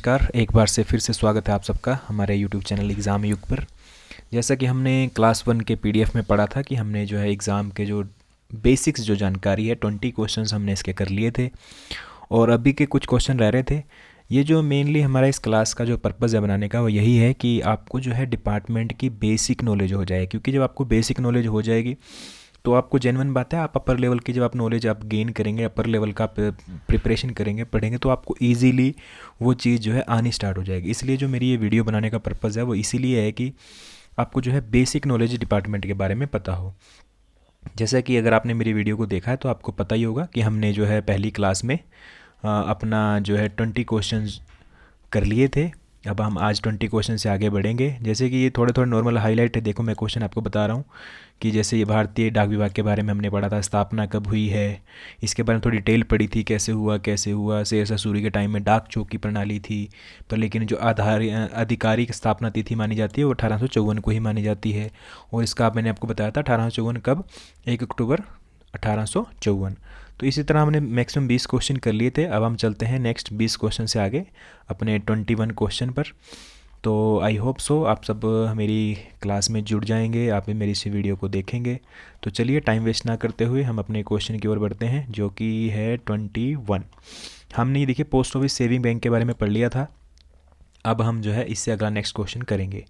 नमस्कार, एक बार से फिर से स्वागत है आप सबका हमारे यूट्यूब चैनल एग्ज़ाम युग पर। जैसा कि हमने क्लास 1 के पीडीएफ में पढ़ा था कि हमने जो है एग्ज़ाम के जो बेसिक्स जो जानकारी है 20 क्वेश्चंस हमने इसके कर लिए थे और अभी के कुछ क्वेश्चन रह रहे थे। ये जो मेनली हमारा इस क्लास का जो पर्पज़ है बनाने का वो यही है कि आपको जो है डिपार्टमेंट की बेसिक नॉलेज हो जाए, क्योंकि जब आपको बेसिक नॉलेज हो जाएगी तो आपको जेन्युइन बात है, आप अपर लेवल की जब आप नॉलेज आप गेन करेंगे, अपर लेवल का प्रिपरेशन करेंगे, पढ़ेंगे, तो आपको इजीली वो चीज़ जो है आनी स्टार्ट हो जाएगी। इसलिए जो मेरी ये वीडियो बनाने का पर्पज़ है वो इसीलिए है कि आपको जो है बेसिक नॉलेज डिपार्टमेंट के बारे में पता हो। जैसा कि अगर आपने मेरी वीडियो को देखा है तो आपको पता ही होगा कि हमने जो है पहली क्लास में अपना जो है 20 क्वेश्चंस कर लिए थे। अब हम आज 20 क्वेश्चन से आगे बढ़ेंगे। जैसे कि ये थोड़े थोड़े नॉर्मल हाईलाइट है, देखो मैं क्वेश्चन आपको बता रहा हूँ कि जैसे ये भारतीय डाक विभाग के बारे में हमने पढ़ा था, स्थापना कब हुई है, इसके बारे में थोड़ी डिटेल पढ़ी थी, कैसे हुआ शेरशाह सूरी के टाइम में डाक चौकी प्रणाली थी, पर लेकिन जो आधिकारिक स्थापना तिथि मानी जाती है वो 1854 को ही मानी जाती है। और इसका मैंने आपको बताया था 1854 कब, 1 अक्टूबर 1854। तो इसी तरह हमने मैक्सिमम 20 क्वेश्चन कर लिए थे। अब हम चलते हैं नेक्स्ट 20 क्वेश्चन से आगे अपने 21 क्वेश्चन पर। तो आई होप सो आप सब मेरी क्लास में जुड़ जाएंगे, आप भी मेरी इस वीडियो को देखेंगे। तो चलिए टाइम वेस्ट ना करते हुए हम अपने क्वेश्चन की ओर बढ़ते हैं, जो कि है 21। हमने ये देखिए पोस्ट ऑफिस सेविंग बैंक के बारे में पढ़ लिया था। अब हम जो है इससे अगला नेक्स्ट क्वेश्चन करेंगे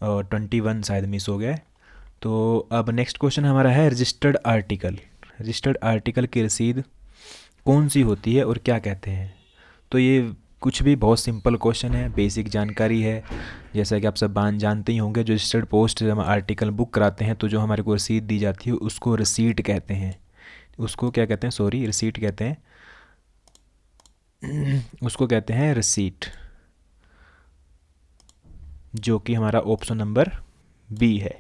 और 21 शायद मिस हो गया है। तो अब नेक्स्ट क्वेश्चन हमारा है रजिस्टर्ड आर्टिकल। रजिस्टर्ड आर्टिकल की रसीद कौन सी होती है और क्या कहते हैं? तो ये कुछ भी बहुत सिंपल क्वेश्चन है, बेसिक जानकारी है। जैसा कि आप सब जानते ही होंगे, जो रजिस्टर्ड पोस्ट जब हम आर्टिकल बुक कराते हैं तो जो हमारे को रसीद दी जाती है उसको रसीट कहते हैं। उसको क्या कहते हैं? सॉरी, रसीट कहते हैं। उसको कहते हैं रसीट, जो कि हमारा ऑप्शन नंबर बी है।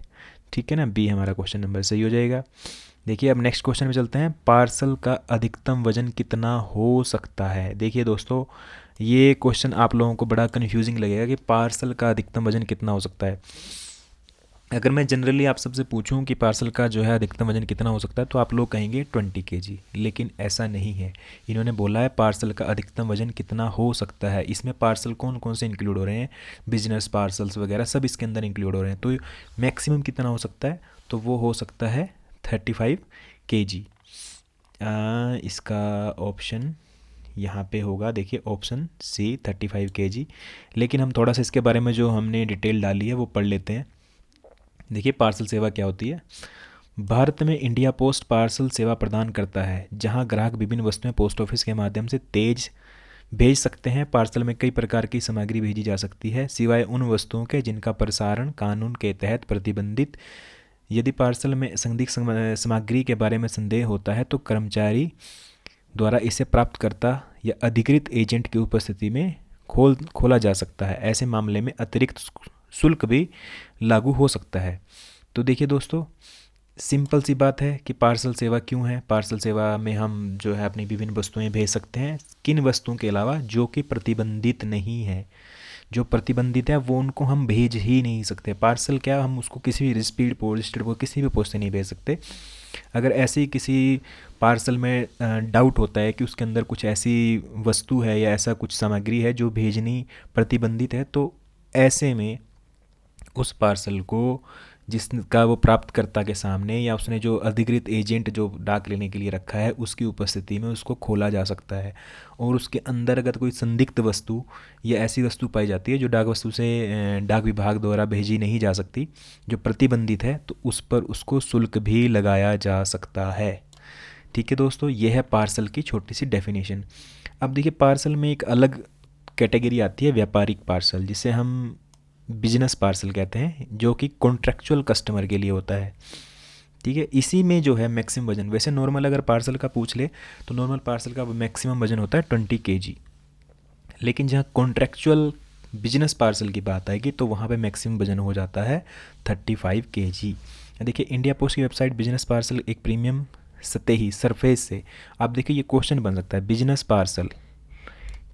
ठीक है ना, बी हमारा क्वेश्चन नंबर सही हो जाएगा। देखिए अब नेक्स्ट क्वेश्चन में चलते हैं। पार्सल का अधिकतम वजन कितना हो सकता है? देखिए दोस्तों, ये क्वेश्चन आप लोगों को बड़ा कन्फ्यूजिंग लगेगा कि पार्सल का अधिकतम वजन कितना हो सकता है। अगर मैं जनरली आप सबसे पूछूं कि पार्सल का जो है अधिकतम वजन कितना हो सकता है तो आप लोग कहेंगे 20 kg, लेकिन ऐसा नहीं है। इन्होंने बोला है पार्सल का अधिकतम वजन कितना हो सकता है। इसमें पार्सल कौन कौन से इंक्लूड हो रहे हैं? बिजनेस पार्सल्स वगैरह सब इसके अंदर इंक्लूड हो रहे हैं। तो मैक्सिमम कितना हो सकता है? तो वो हो सकता है 35 kg। इसका ऑप्शन यहाँ पे होगा, देखिए ऑप्शन सी 35 kg। लेकिन हम थोड़ा सा इसके बारे में जो हमने डिटेल डाली है वो पढ़ लेते हैं। देखिए पार्सल सेवा क्या होती है। भारत में इंडिया पोस्ट पार्सल सेवा प्रदान करता है, जहां ग्राहक विभिन्न वस्तुएं पोस्ट ऑफिस के माध्यम से तेज भेज सकते हैं। पार्सल में कई प्रकार की सामग्री भेजी जा सकती है, सिवाय उन वस्तुओं के जिनका प्रसारण कानून के तहत प्रतिबंधित। यदि पार्सल में संदिग्ध सामग्री के बारे में संदेह होता है तो कर्मचारी द्वारा इसे प्राप्तकर्ता या अधिकृत एजेंट की उपस्थिति में खोला जा सकता है। ऐसे मामले में अतिरिक्त शुल्क भी लागू हो सकता है। तो देखिए दोस्तों, सिंपल सी बात है कि पार्सल सेवा क्यों है। पार्सल सेवा में हम जो है अपनी विभिन्न वस्तुएं भेज सकते हैं, किन वस्तुओं के अलावा? जो कि प्रतिबंधित नहीं है। जो प्रतिबंधित है वो उनको हम भेज ही नहीं सकते। पार्सल क्या, हम उसको किसी भी स्पीड पोस्ट किसी भी पोस्ट से नहीं भेज सकते। अगर ऐसी किसी पार्सल में डाउट होता है कि उसके अंदर कुछ ऐसी वस्तु है या ऐसा कुछ सामग्री है जो भेजनी प्रतिबंधित है, तो ऐसे में उस पार्सल को जिसका वो प्राप्तकर्ता के सामने या उसने जो अधिकृत एजेंट जो डाक लेने के लिए रखा है उसकी उपस्थिति में उसको खोला जा सकता है। और उसके अंदर अगर कोई संदिग्ध वस्तु या ऐसी वस्तु पाई जाती है जो डाक वस्तु से डाक विभाग द्वारा भेजी नहीं जा सकती, जो प्रतिबंधित है, तो उस पर उसको शुल्क भी लगाया जा सकता है। ठीक है दोस्तों, ये है पार्सल की छोटी सी डेफिनेशन। अब देखिए पार्सल में एक अलग कैटेगरी आती है, व्यापारिक पार्सल, जिसे हम बिजनेस पार्सल कहते हैं, जो कि कॉन्ट्रैक्चुअल कस्टमर के लिए होता है। ठीक है, इसी में जो है मैक्सिमम वजन, वैसे नॉर्मल अगर पार्सल का पूछ ले तो नॉर्मल पार्सल का मैक्सिमम वजन होता है 20 kg, लेकिन जहाँ कॉन्ट्रैक्चुअल बिजनेस पार्सल की बात आएगी तो वहाँ पे मैक्सिमम वजन हो जाता है 35 kg। देखिए इंडिया पोस्ट की वेबसाइट बिजनेस पार्सल एक प्रीमियम सतही सरफेस से, आप देखिए ये क्वेश्चन बन सकता है, बिजनेस पार्सल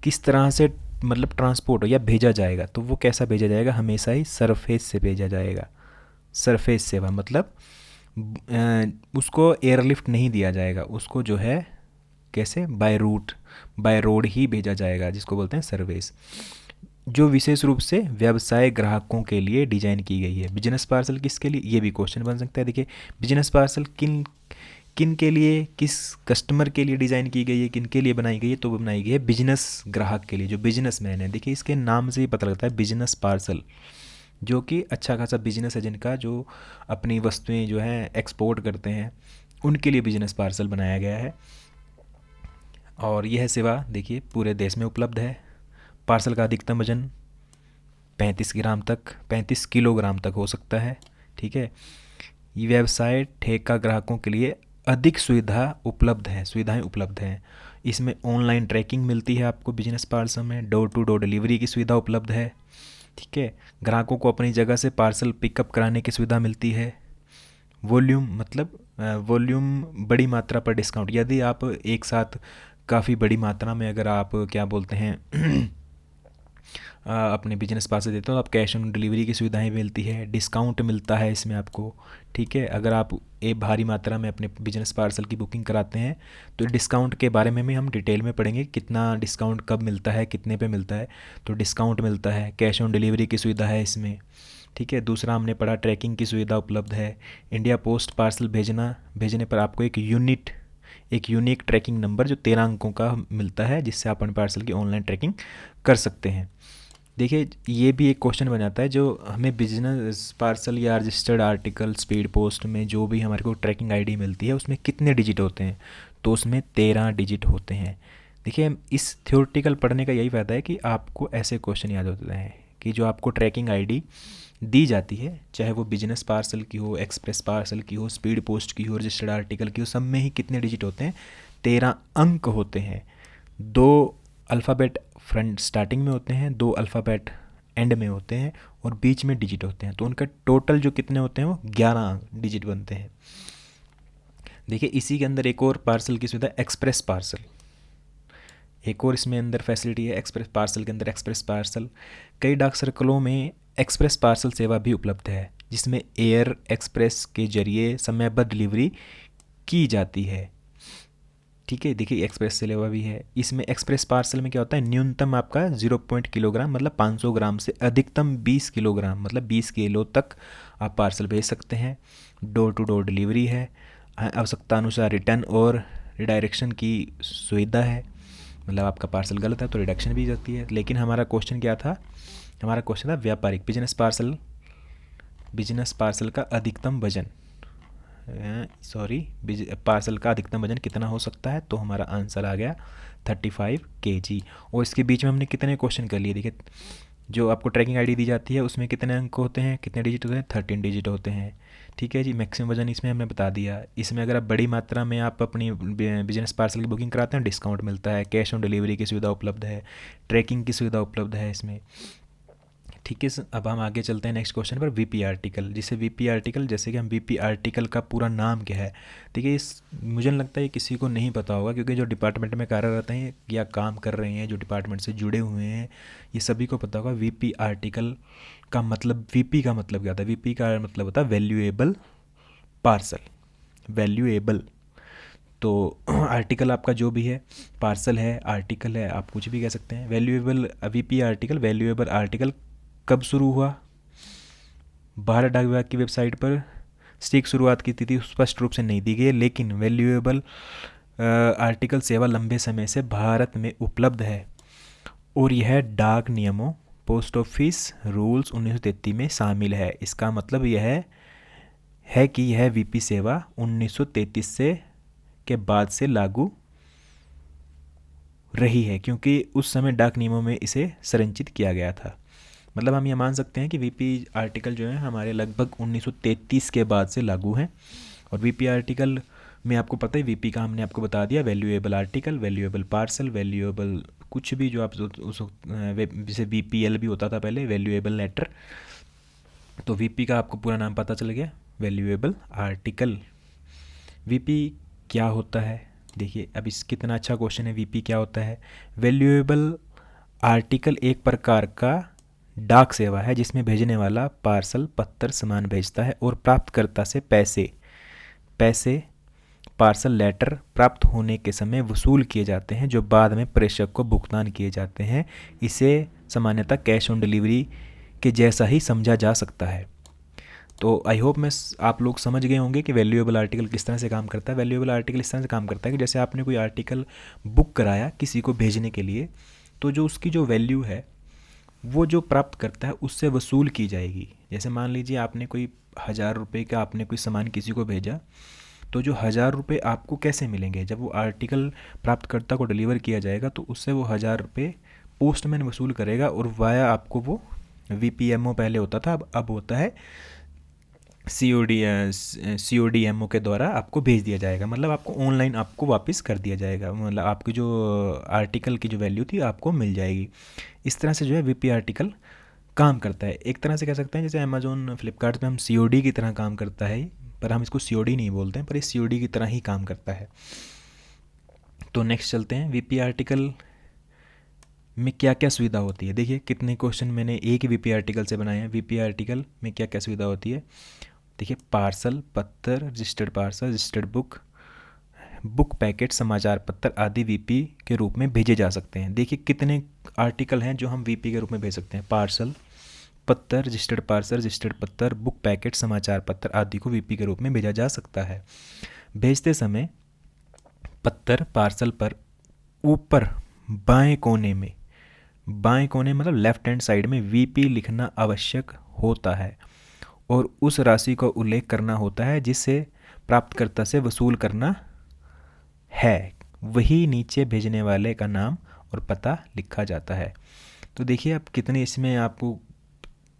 किस तरह से मतलब ट्रांसपोर्ट या भेजा जाएगा? तो वो कैसा भेजा जाएगा? हमेशा ही सरफेस से भेजा जाएगा। सरफेस सेवा मतलब उसको एयरलिफ्ट नहीं दिया जाएगा, उसको जो है कैसे बाय रूट बाय रोड ही भेजा जाएगा, जिसको बोलते हैं सर्विस। जो विशेष रूप से व्यवसाय ग्राहकों के लिए डिजाइन की गई है। बिजनेस पार्सल किसके लिए, ये भी क्वेश्चन बन सकता है। देखिए बिजनेस पार्सल किन किन के लिए, किस कस्टमर के लिए डिज़ाइन की गई है, किन के लिए बनाई गई है, तो वो बनाई गई है बिजनेस ग्राहक के लिए, जो बिजनेसमैन है। देखिए इसके नाम से ही पता लगता है बिजनेस पार्सल, जो कि अच्छा खासा बिजनेस है जिनका, जो अपनी वस्तुएं जो हैं एक्सपोर्ट करते हैं, उनके लिए बिजनेस पार्सल बनाया गया है। और यह सेवा देखिए पूरे देश में उपलब्ध है। पार्सल का अधिकतम वजन 35 किलोग्राम तक हो सकता है। ठीक है, ये व्यवसाय ठेका ग्राहकों के लिए अधिक सुविधाएं उपलब्ध हैं। इसमें ऑनलाइन ट्रैकिंग मिलती है आपको बिजनेस पार्सल में, डोर टू डोर डिलीवरी की सुविधा उपलब्ध है। ठीक है, ग्राहकों को अपनी जगह से पार्सल पिकअप कराने की सुविधा मिलती है। वॉल्यूम बड़ी मात्रा पर डिस्काउंट, यदि आप एक साथ काफ़ी बड़ी मात्रा में अगर आप क्या बोलते हैं अपने बिजनेस पार्सल देते हो तो आप कैश ऑन डिलीवरी की सुविधाएं मिलती है, डिस्काउंट मिलता है इसमें आपको। ठीक है, अगर आप एक भारी मात्रा में अपने बिजनेस पार्सल की बुकिंग कराते हैं तो डिस्काउंट के बारे में भी हम डिटेल में पढ़ेंगे, कितना डिस्काउंट कब मिलता है, कितने पे मिलता है। तो डिस्काउंट मिलता है, कैश ऑन डिलीवरी की सुविधा है इसमें। ठीक है, दूसरा हमने पढ़ा ट्रैकिंग की सुविधा उपलब्ध है। इंडिया पोस्ट पार्सल भेजने पर आपको एक यूनिक ट्रैकिंग नंबर जो 13 अंकों का मिलता है, जिससे आप अपने पार्सल की ऑनलाइन ट्रैकिंग कर सकते हैं। देखिए ये भी एक क्वेश्चन बन जाता है, जो हमें बिजनेस पार्सल या रजिस्टर्ड आर्टिकल स्पीड पोस्ट में जो भी हमारे को ट्रैकिंग आईडी मिलती है उसमें कितने डिजिट होते हैं, तो उसमें 13 डिजिट होते हैं। देखिए इस थ्योरेटिकल पढ़ने का यही फ़ायदा है कि आपको ऐसे क्वेश्चन याद होते हैं कि जो आपको ट्रैकिंग आईडी दी जाती है, चाहे वो बिजनेस पार्सल की हो, एक्सप्रेस पार्सल की हो, स्पीड पोस्ट की हो, रजिस्टर्ड आर्टिकल की हो, सब में ही कितने डिजिट होते हैं, 13 अंक होते हैं। 2 अल्फ़ाबेट फ्रंट स्टार्टिंग में होते हैं, 2 अल्फ़ाबेट एंड में होते हैं और बीच में डिजिट होते हैं। तो उनका टोटल जो कितने होते हैं वो 11 डिजिट बनते हैं। देखिए इसी के अंदर एक और पार्सल की सुविधा एक्सप्रेस पार्सल, एक और इसमें अंदर फैसिलिटी है एक्सप्रेस पार्सल के अंदर। एक्सप्रेस पार्सल कई डाक सर्कलों में एक्सप्रेस पार्सल सेवा भी उपलब्ध है, जिसमें एयर एक्सप्रेस के जरिए समयबद्ध डिलीवरी की जाती है। ठीक है, देखिए एक्सप्रेस सेवा भी है इसमें। एक्सप्रेस पार्सल में क्या होता है, न्यूनतम आपका 0 किलोग्राम मतलब 500 ग्राम से अधिकतम 20 किलोग्राम मतलब 20 किलो तक आप पार्सल भेज सकते हैं। डोर टू डोर डिलीवरी है। आवश्यकता अनुसार रिटर्न और रिडायरेक्शन की सुविधा है, मतलब आपका पार्सल गलत है तो रिडक्शन भी जाती है। लेकिन हमारा क्वेश्चन क्या था, हमारा क्वेश्चन था व्यापारिक बिजनेस पार्सल का अधिकतम वजन, पार्सल का अधिकतम वजन कितना हो सकता है, तो हमारा आंसर आ गया 35 kg। और इसके बीच में हमने कितने क्वेश्चन कर लिए, देखिए जो आपको ट्रैकिंग आईडी दी जाती है उसमें कितने अंक होते हैं, कितने डिजिट होते हैं, 13 डिजिट होते हैं। ठीक है जी, मैक्सिमम वजन इसमें हमने बता दिया। इसमें अगर आप बड़ी मात्रा में आप अपनी बिजनेस पार्सल की बुकिंग कराते हैं डिस्काउंट मिलता है, कैश ऑन डिलीवरी की सुविधा उपलब्ध है, ट्रैकिंग की सुविधा उपलब्ध है इसमें। ठीक है, अब हम आगे चलते हैं नेक्स्ट क्वेश्चन पर, वीपी आर्टिकल। जैसे कि हम वीपी आर्टिकल का पूरा नाम क्या है। देखिए मुझे नहीं लगता है किसी को नहीं पता होगा, क्योंकि जो डिपार्टमेंट में कार्यरत हैं या काम कर रहे हैं, जो डिपार्टमेंट से जुड़े हुए हैं, ये सभी को पता होगा वीपी आर्टिकल का मतलब। वीपी का मतलब क्या होता है, वीपी का मतलब होता है वैल्यूएबल पार्सल, वैल्यूएबल। तो आर्टिकल आपका जो भी है, पार्सल है, आर्टिकल है, आप कुछ भी कह सकते हैं। Valuable VP article, valuable article कब शुरू हुआ, भारत डाक विभाग की वेबसाइट पर इसकी शुरुआत की तिथि स्पष्ट रूप से नहीं दी गई, लेकिन वैल्यूएबल आर्टिकल सेवा लंबे समय से भारत में उपलब्ध है और यह डाक नियमों पोस्ट ऑफिस रूल्स 1933 में शामिल है। इसका मतलब यह है कि यह वीपी सेवा 1933 से के बाद से लागू रही है, क्योंकि उस समय डाक नियमों में इसे संरचित किया गया था। मतलब हम ये मान सकते हैं कि वीपी आर्टिकल जो है हमारे लगभग 1933 के बाद से लागू हैं। और वीपी आर्टिकल में आपको पता है वीपी का हमने आपको बता दिया, valuable article, valuable parcel, valuable कुछ भी जो आप जैसे वीपीएल भी होता था पहले, वैल्यूएबल लेटर। तो वीपी का आपको पूरा नाम पता चल गया, वैल्यूएबल आर्टिकल। वीपी क्या होता है, देखिए अब इस कितना अच्छा क्वेश्चन है, वीपी क्या होता है। वैल्यूएबल आर्टिकल एक प्रकार का डाक सेवा है जिसमें भेजने वाला पार्सल पत्थर सामान भेजता है और प्राप्तकर्ता से पैसे पार्सल लेटर प्राप्त होने के समय वसूल किए जाते हैं, जो बाद में प्रेषक को भुगतान किए जाते हैं। इसे सामान्यतः कैश ऑन डिलीवरी के जैसा ही समझा जा सकता है। तो आई होप आप लोग समझ गए होंगे कि वैल्यूएबल आर्टिकल किस तरह से काम करता है। वैल्यूएबल आर्टिकल इस तरह से काम करता है कि जैसे आपने कोई आर्टिकल बुक कराया किसी को भेजने के लिए, तो जो उसकी जो वैल्यू है वो जो प्राप्त करता है उससे वसूल की जाएगी। जैसे मान लीजिए आपने कोई 1000 रुपये का आपने कोई सामान किसी को भेजा, तो जो 1000 रुपये आपको कैसे मिलेंगे, जब वो आर्टिकल प्राप्तकर्ता को डिलीवर किया जाएगा तो उससे वो 1000 रुपये पोस्टमैन वसूल करेगा और वाया आपको वो VPMO पहले होता था, अब होता है CODMO के द्वारा आपको भेज दिया जाएगा। मतलब आपको ऑनलाइन आपको वापस कर दिया जाएगा, मतलब आपकी जो आर्टिकल की जो वैल्यू थी आपको मिल जाएगी। इस तरह से जो है VP आर्टिकल काम करता है। एक तरह से कह सकते हैं जैसे अमेजोन फ्लिपकार्ट पे हम COD की तरह काम करता है, पर हम इसको COD नहीं बोलते हैं, पर ये COD की तरह ही काम करता है। तो नेक्स्ट चलते हैं, VP आर्टिकल में क्या क्या सुविधा होती है। देखिए कितने क्वेश्चन मैंने एक ही VP आर्टिकल से बनाए हैं। VP आर्टिकल में क्या क्या सुविधा होती है, देखिए पार्सल, पत्र, registered parcel, registered book packet, समाचार पत्र आदि VP के रूप में भेजे जा सकते हैं। देखिए कितने आर्टिकल हैं जो हम VP के रूप में भेज सकते हैं। पार्सल, पत्र, रजिस्टर्ड पार्सल, रजिस्टर्ड पत्र, बुक पैकेट, समाचार पत्र आदि को VP के रूप में भेजा जा सकता है। भेजते समय पत्र पार्सल पर ऊपर बाएं कोने मतलब लेफ्ट हैंड साइड में VP लिखना आवश्यक होता है और उस राशि का उल्लेख करना होता है जिसे प्राप्तकर्ता से वसूल करना है। वही नीचे भेजने वाले का नाम और पता लिखा जाता है। तो देखिए अब कितनी इसमें आपको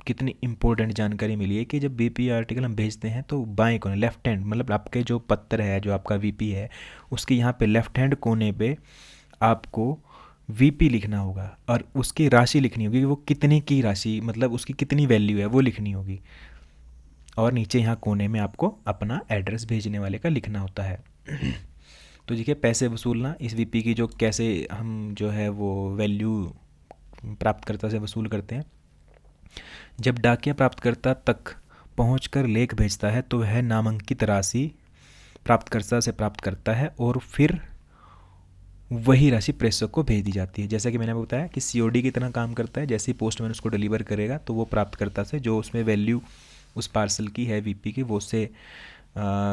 कितनी इम्पोर्टेंट जानकारी मिली है कि जब VP आर्टिकल हम भेजते हैं तो बाएं कोने लेफ्ट हैंड, मतलब आपके जो पत्र है जो आपका VP है उसके यहाँ पे लेफ्ट हैंड कोने पे आपको VP लिखना होगा और उसकी राशि लिखनी होगी कि वो कितने की राशि, मतलब उसकी कितनी वैल्यू है वो लिखनी होगी। और नीचे यहाँ कोने में आपको अपना एड्रेस भेजने वाले का लिखना होता है। तो देखिए पैसे वसूलना, इस VP की जो कैसे हम जो है वो वैल्यू प्राप्तकर्ता से वसूल करते हैं। जब डाकिया प्राप्तकर्ता तक पहुंचकर लेख भेजता है तो वह नामांकित राशि प्राप्तकर्ता से प्राप्त करता है और फिर वही राशि प्रेषक को भेज दी जाती है। जैसा कि मैंने बताया कि COD की तरह काम करता है। जैसे ही पोस्टमैन उसको डिलीवर करेगा तो वो प्राप्तकर्ता से जो उसमें वैल्यू उस पार्सल की है VP की वो उससे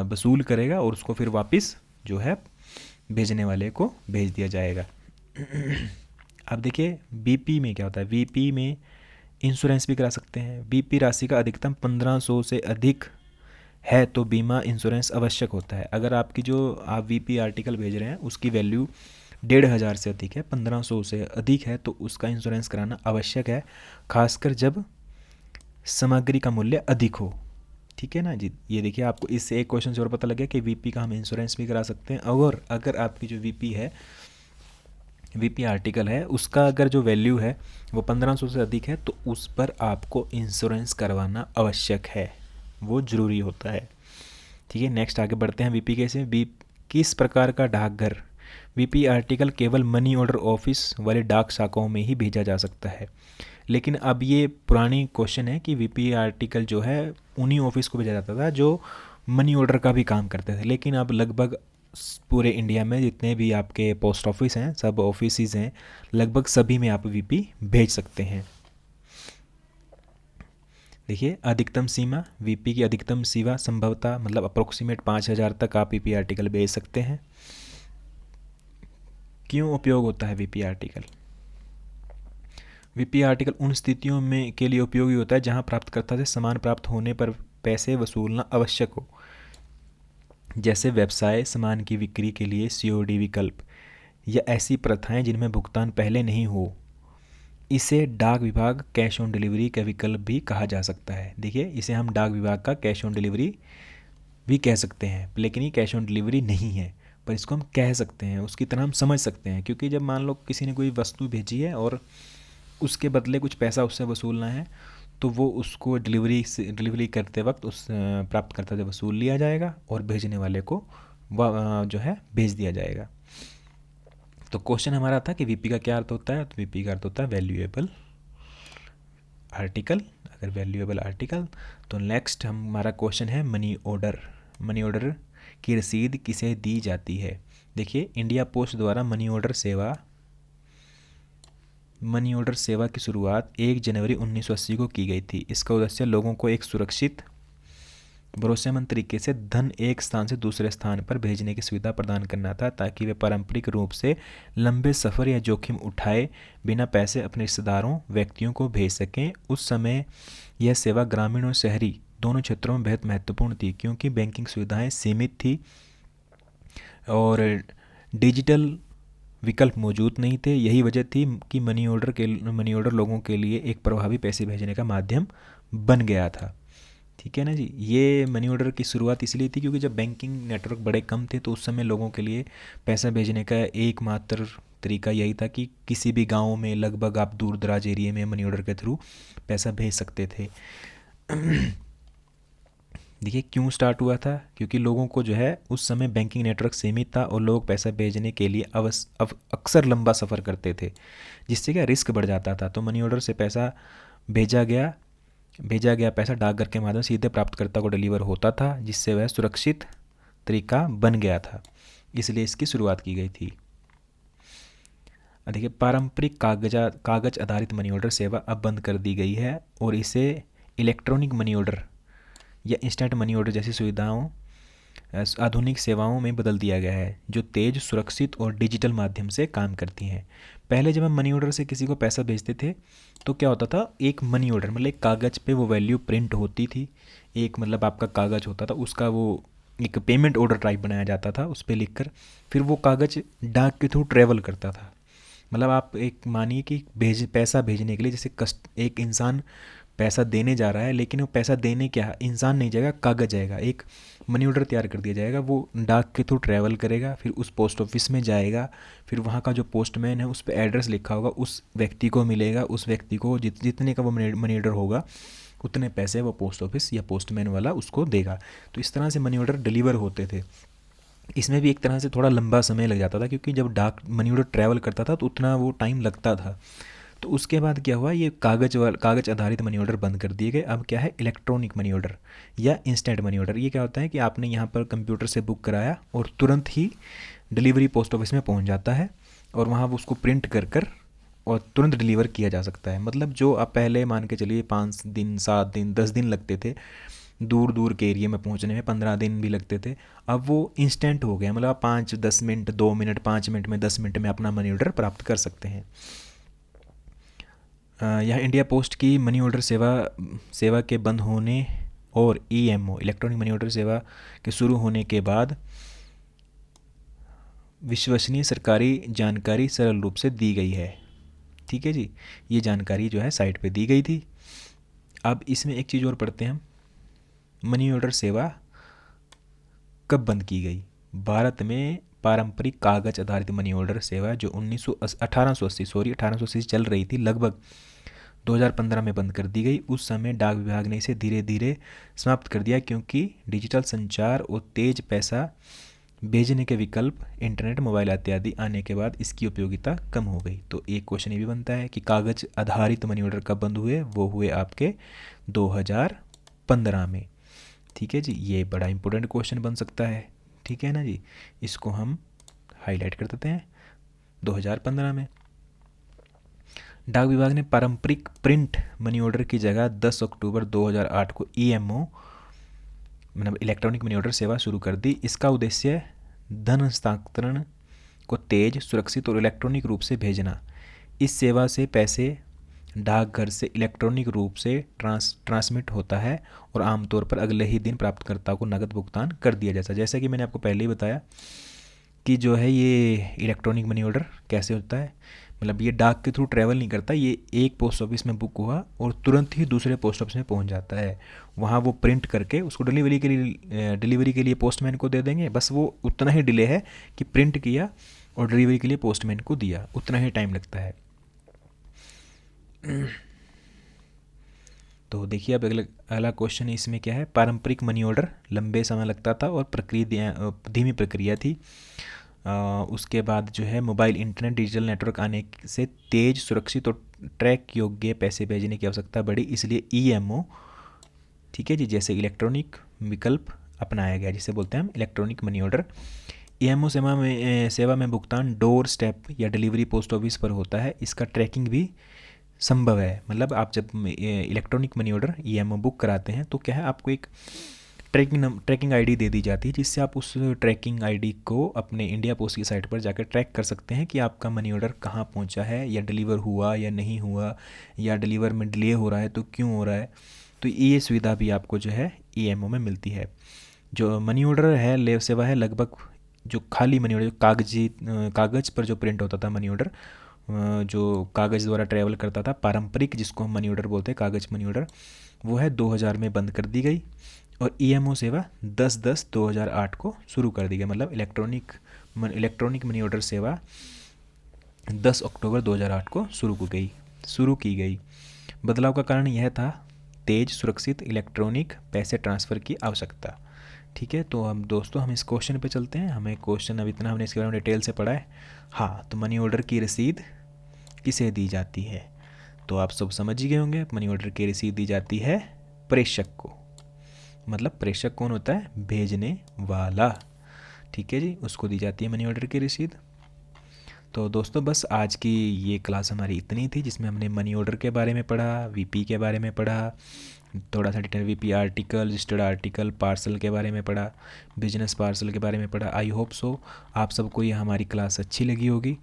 वसूल करेगा और उसको फिर वापस जो है भेजने वाले को भेज दिया जाएगा। अब देखिए BP में क्या होता है। VP में इंश्योरेंस भी करा सकते हैं। BP राशि का अधिकतम 1500 से अधिक है तो बीमा इंश्योरेंस आवश्यक होता है। अगर आपकी जो आप VP आर्टिकल भेज रहे हैं उसकी वैल्यू 1500 से अधिक है, 1500 से अधिक है, तो उसका इंश्योरेंस कराना आवश्यक है, खासकर जब सामग्री का मूल्य अधिक हो। ठीक है ना जी। ये देखिए आपको इससे एक क्वेश्चन से और पता लगे कि VP का हम इंश्योरेंस भी करा सकते हैं। और अगर आपकी जो VP है, VP आर्टिकल है, उसका अगर जो वैल्यू है वो 1500 से अधिक है तो उस पर आपको इंश्योरेंस करवाना आवश्यक है, वो ज़रूरी होता है। ठीक है, नेक्स्ट आगे बढ़ते हैं। VP कैसे, किस प्रकार का डाकघर। VP आर्टिकल केवल मनी ऑर्डर ऑफिस वाले डाक शाखाओं में ही भेजा जा सकता है। लेकिन अब ये पुरानी क्वेश्चन है कि VP आर्टिकल जो है उन्हीं ऑफिस को भेजा जाता था जो मनी ऑर्डर का भी काम करते थे। लेकिन अब लगभग पूरे इंडिया में जितने भी आपके पोस्ट ऑफिस हैं, सब ऑफिस हैं, लगभग सभी में आप VP भेज सकते हैं। देखिए अधिकतम सीमा, VP की अधिकतम सीमा संभवतः मतलब अप्रोक्सीमेट 5000 तक आप VP आर्टिकल भेज सकते हैं। क्यों उपयोग होता है VP आर्टिकल। VP आर्टिकल उन स्थितियों में के लिए उपयोगी होता है जहां प्राप्तकर्ता से सामान प्राप्त होने पर पैसे वसूलना आवश्यक हो, जैसे व्यवसाय, सामान की बिक्री के लिए COD विकल्प या ऐसी प्रथाएं जिनमें भुगतान पहले नहीं हो। इसे डाक विभाग कैश ऑन डिलीवरी का विकल्प भी कहा जा सकता है। देखिए इसे हम डाक विभाग का कैश ऑन डिलीवरी भी कह सकते हैं, लेकिन ये कैश ऑन डिलीवरी नहीं है, पर इसको हम कह सकते हैं, उसकी तरह हम समझ सकते हैं। क्योंकि जब मान लो किसी ने कोई वस्तु भेजी है और उसके बदले कुछ पैसा उससे वसूलना है तो वो उसको डिलीवरी करते वक्त उस प्राप्तकर्ता से वसूल लिया जाएगा और भेजने वाले को जो है भेज दिया जाएगा। तो क्वेश्चन हमारा था कि VP का क्या अर्थ होता है, तो VP का अर्थ होता है वैल्यूएबल आर्टिकल। अगर वैल्यूएबल आर्टिकल, तो नेक्स्ट हमारा क्वेश्चन है मनी ऑर्डर। मनी ऑर्डर की रसीद किसे दी जाती है। देखिए इंडिया पोस्ट द्वारा मनी ऑर्डर सेवा मनी ऑर्डर सेवा की शुरुआत 1 जनवरी 1980 को की गई थी। इसका उद्देश्य लोगों को एक सुरक्षित, भरोसेमंद तरीके से धन एक स्थान से दूसरे स्थान पर भेजने की सुविधा प्रदान करना था, ताकि वे पारंपरिक रूप से लंबे सफ़र या जोखिम उठाए बिना पैसे अपने रिश्तेदारों, व्यक्तियों को भेज सकें। उस समय यह सेवा ग्रामीण और शहरी दोनों क्षेत्रों में बेहद महत्वपूर्ण थी, क्योंकि बैंकिंग सुविधाएं सीमित थी और डिजिटल विकल्प मौजूद नहीं थे। यही वजह थी कि मनी ऑर्डर लोगों के लिए एक प्रभावी पैसे भेजने का माध्यम बन गया था। ठीक है ना जी। ये मनी ऑर्डर की शुरुआत इसलिए थी क्योंकि जब बैंकिंग नेटवर्क बड़े कम थे तो उस समय लोगों के लिए पैसा भेजने का एकमात्र तरीका यही था कि किसी भी गांव में लगभग आप दूर दराज एरिया में मनी ऑर्डर के थ्रू पैसा भेज सकते थे। देखिए क्यों स्टार्ट हुआ था, क्योंकि लोगों को जो है उस समय बैंकिंग नेटवर्क सीमित था और लोग पैसा भेजने के लिए अक्सर लंबा सफ़र करते थे, जिससे क्या रिस्क बढ़ जाता था। तो मनी ऑर्डर से पैसा भेजा गया पैसा डाकघर के माध्यम से सीधे प्राप्तकर्ता को डिलीवर होता था, जिससे वह सुरक्षित तरीका बन गया था, इसलिए इसकी शुरुआत की गई थी। देखिए पारंपरिक कागज आधारित मनी ऑर्डर सेवा अब बंद कर दी गई है और इसे इलेक्ट्रॉनिक मनी ऑर्डर या इंस्टेंट मनी ऑर्डर जैसी सुविधाओं आधुनिक सेवाओं में बदल दिया गया है, जो तेज, सुरक्षित और डिजिटल माध्यम से काम करती हैं। पहले जब हम मनी ऑर्डर से किसी को पैसा भेजते थे तो क्या होता था, एक मनी ऑर्डर मतलब एक कागज़ पे वो वैल्यू प्रिंट होती थी, एक मतलब आपका कागज़ होता था, उसका वो एक पेमेंट ऑर्डर टाइप बनाया जाता था उस पर लिख कर, फिर वो कागज़ डाक के थ्रू ट्रेवल करता था। मतलब आप एक मानिए कि पैसा भेजने के लिए जैसे एक इंसान पैसा देने जा रहा है, लेकिन वो पैसा देने क्या इंसान नहीं जाएगा, कागज़ जाएगा, एक मनी ऑर्डर तैयार कर दिया जाएगा, वो डाक के थ्रू ट्रैवल करेगा, फिर उस पोस्ट ऑफिस में जाएगा, फिर वहाँ का जो पोस्टमैन है उस पर एड्रेस लिखा होगा, उस व्यक्ति को मिलेगा, उस व्यक्ति को जितने का वो मनी ऑर्डर होगा उतने पैसे वो पोस्ट ऑफिस या पोस्टमैन वाला उसको देगा। तो इस तरह से मनी ऑर्डर डिलीवर होते थे। इसमें भी एक तरह से थोड़ा लंबा समय लग जाता था, क्योंकि जब मनी ऑर्डर ट्रैवल करता था तो उतना वो टाइम लगता था। तो उसके बाद क्या हुआ, ये कागज़ आधारित मनी ऑर्डर बंद कर दिए गए। अब क्या है, इलेक्ट्रॉनिक मनी ऑर्डर या इंस्टेंट मनी ऑर्डर। ये क्या होता है कि आपने यहाँ पर कंप्यूटर से बुक कराया और तुरंत ही डिलीवरी पोस्ट ऑफिस में पहुँच जाता है और वहाँ वो उसको प्रिंट कर कर और तुरंत डिलीवर किया जा सकता है। मतलब जो आप पहले मान के चलिए 5 दिन, 7 दिन, 10 दिन लगते थे दूर दूर के एरिया में पहुंचने में, 15 दिन भी लगते थे, अब वो इंस्टेंट हो गया। मतलब आप 5-10 मिनट, 2 मिनट, 5 मिनट में, 10 मिनट में अपना मनी ऑर्डर प्राप्त कर सकते हैं। यह इंडिया पोस्ट की मनी ऑर्डर सेवा के बंद होने और ईएमओ इलेक्ट्रॉनिक मनी ऑर्डर सेवा के शुरू होने के बाद विश्वसनीय सरकारी जानकारी सरल रूप से दी गई है। ठीक है जी, ये जानकारी जो है साइट पे दी गई थी। अब इसमें एक चीज़ और पढ़ते हैं हम, मनी ऑर्डर सेवा कब बंद की गई। भारत में पारंपरिक कागज आधारित मनी ऑर्डर सेवा जो 1880 से चल रही थी, लगभग 2015 में बंद कर दी गई। उस समय डाक विभाग ने इसे धीरे धीरे समाप्त कर दिया, क्योंकि डिजिटल संचार और तेज पैसा भेजने के विकल्प, इंटरनेट, मोबाइल इत्यादि आने के बाद इसकी उपयोगिता कम हो गई। तो एक क्वेश्चन ये भी बनता है कि कागज आधारित मनी ऑर्डर कब बंद हुए। वो हुए आपके 2015 में। ठीक है जी, ये बड़ा इंपॉर्टेंट क्वेश्चन बन सकता है। ठीक है ना जी, इसको हम हाईलाइट कर देते हैं। 2015 में डाक विभाग ने पारंपरिक प्रिंट मनी ऑर्डर की जगह 10 अक्टूबर 2008 को ईएमओ मतलब इलेक्ट्रॉनिक मनी ऑर्डर सेवा शुरू कर दी। इसका उद्देश्य धन हस्तांतरण को तेज, सुरक्षित और इलेक्ट्रॉनिक रूप से भेजना। इस सेवा से पैसे डाकघर से इलेक्ट्रॉनिक रूप से ट्रांसमिट होता है और आमतौर पर अगले ही दिन प्राप्तकर्ता को नकद भुगतान कर दिया जाता है। जैसा कि मैंने आपको पहले ही बताया कि जो है ये इलेक्ट्रॉनिक मनी ऑर्डर कैसे होता है, मतलब ये डाक के थ्रू ट्रैवल नहीं करता, ये एक पोस्ट ऑफिस में बुक हुआ और तुरंत ही दूसरे पोस्ट ऑफिस में पहुंच जाता है। वहाँ वो प्रिंट करके उसको डिलीवरी के लिए पोस्टमैन को दे देंगे। बस वो उतना ही डिले है कि प्रिंट किया और डिलीवरी के लिए पोस्टमैन को दिया, उतना ही टाइम लगता है। तो देखिए अब अगला क्वेश्चन इसमें क्या है, पारंपरिक मनी ऑर्डर लंबे समय लगता था और धीमी प्रक्रिया थी। उसके बाद जो है मोबाइल, इंटरनेट, डिजिटल नेटवर्क आने से तेज, सुरक्षित और ट्रैक योग्य पैसे भेजने की आवश्यकता बढ़ी, इसलिए ईएमओ, ठीक है जी, जैसे इलेक्ट्रॉनिक विकल्प अपनाया गया, जिसे बोलते हैं हम इलेक्ट्रॉनिक मनी ऑर्डर। ईएमओ सेवा में भुगतान डोर स्टेप या डिलीवरी पोस्ट ऑफिस पर होता है। इसका ट्रैकिंग भी संभव है। मतलब आप जब electronic money order EMO book कराते हैं तो क्या है, आपको एक ट्रैकिंग आईडी दे दी जाती है, जिससे आप उस ट्रैकिंग आईडी को अपने इंडिया पोस्ट की साइट पर जाकर ट्रैक कर सकते हैं कि आपका मनी ऑर्डर कहाँ पहुँचा है, या डिलीवर हुआ या नहीं हुआ, या डिलीवर में डिले हो रहा है तो क्यों हो रहा है। तो ये सुविधा भी आपको जो है ईएमओ में मिलती है। जो मनी ऑर्डर है ले सेवा है, लगभग जो खाली मनी ऑर्डर, कागज़ पर जो प्रिंट होता था मनी ऑर्डर, जो कागज़ द्वारा ट्रैवल करता था, पारंपरिक जिसको हम मनी ऑर्डर बोलते हैं, कागज़ मनी ऑर्डर, वो है 2000 में बंद कर दी गई। और ईएमओ सेवा 10/10/2008 को शुरू कर दी गई। मतलब इलेक्ट्रॉनिक मनी ऑर्डर सेवा 10 अक्टूबर 2008 को शुरू की गई। बदलाव का कारण यह था तेज सुरक्षित इलेक्ट्रॉनिक पैसे ट्रांसफ़र की आवश्यकता। ठीक है, तो हम दोस्तों हम इस क्वेश्चन पे चलते हैं। हमें क्वेश्चन अब इतना हमने इसके बारे में डिटेल से पढ़ा है। हाँ, तो मनी ऑर्डर की रसीद किसे दी जाती है? तो आप सब समझ ही गए होंगे, मनी ऑर्डर की रसीद दी जाती है प्रेषक को। मतलब प्रेषक कौन होता है? भेजने वाला। ठीक है जी, उसको दी जाती है मनी ऑर्डर की रसीद। तो दोस्तों बस आज की ये क्लास हमारी इतनी थी, जिसमें हमने मनी ऑर्डर के बारे में पढ़ा, वीपी के बारे में पढ़ा, थोड़ा सा detail VP article, registered article, parcel के बारे में पढ़ा, बिजनेस पार्सल के बारे में पढ़ा। आई होप सो आप सबको ये हमारी क्लास अच्छी लगी होगी,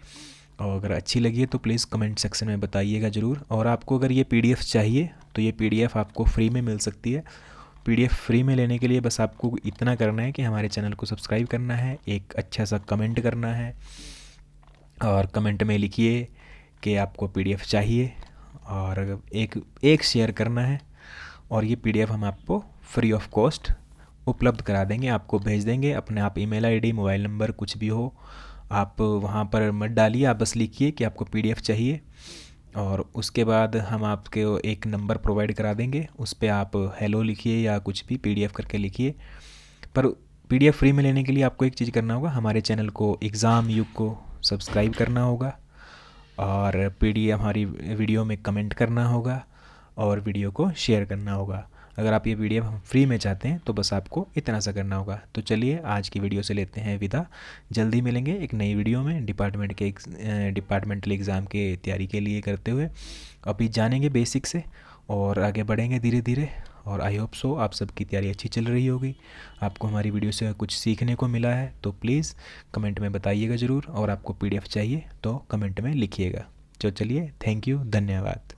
और अगर अच्छी लगी है तो प्लीज़ कमेंट सेक्शन में बताइएगा ज़रूर। और आपको अगर ये पीडीएफ चाहिए तो ये पीडीएफ आपको फ्री में मिल सकती है। पीडीएफ फ्री में लेने के लिए बस आपको इतना करना है कि हमारे चैनल को सब्सक्राइब करना है, एक अच्छा सा कमेंट करना है, और कमेंट में लिखिए कि आपको पीडीएफ चाहिए, और एक शेयर करना है, और ये पीडीएफ हम आपको फ्री ऑफ कॉस्ट उपलब्ध करा देंगे, आपको भेज देंगे। अपने आप ईमेल आईडी, मोबाइल नंबर कुछ भी हो आप वहाँ पर मत डालिए, आप बस लिखिए कि आपको पीडीएफ चाहिए, और उसके बाद हम आपको एक नंबर प्रोवाइड करा देंगे, उस पर आप हेलो लिखिए या कुछ भी पीडीएफ करके लिखिए। पर पीडीएफ फ्री में लेने के लिए आपको एक चीज़ करना होगा, हमारे चैनल को एग्ज़ाम युग को सब्सक्राइब करना होगा, और पीडीएफ हमारी वीडियो में कमेंट करना होगा, और वीडियो को शेयर करना होगा। अगर आप ये पीडीएफ फ्री में चाहते हैं तो बस आपको इतना सा करना होगा। तो चलिए आज की वीडियो से लेते हैं विदा। जल्दी मिलेंगे एक नई वीडियो में डिपार्टमेंटल एग्ज़ाम के तैयारी के लिए करते हुए। अभी जानेंगे बेसिक से और आगे बढ़ेंगे धीरे धीरे, और आई होप सो आप सबकी तैयारी अच्छी चल रही होगी। आपको हमारी वीडियो से कुछ सीखने को मिला है तो प्लीज़ कमेंट में बताइएगा ज़रूर, और आपको पीडीएफ चाहिए तो कमेंट में लिखिएगा। तो चलिए, थैंक यू, धन्यवाद।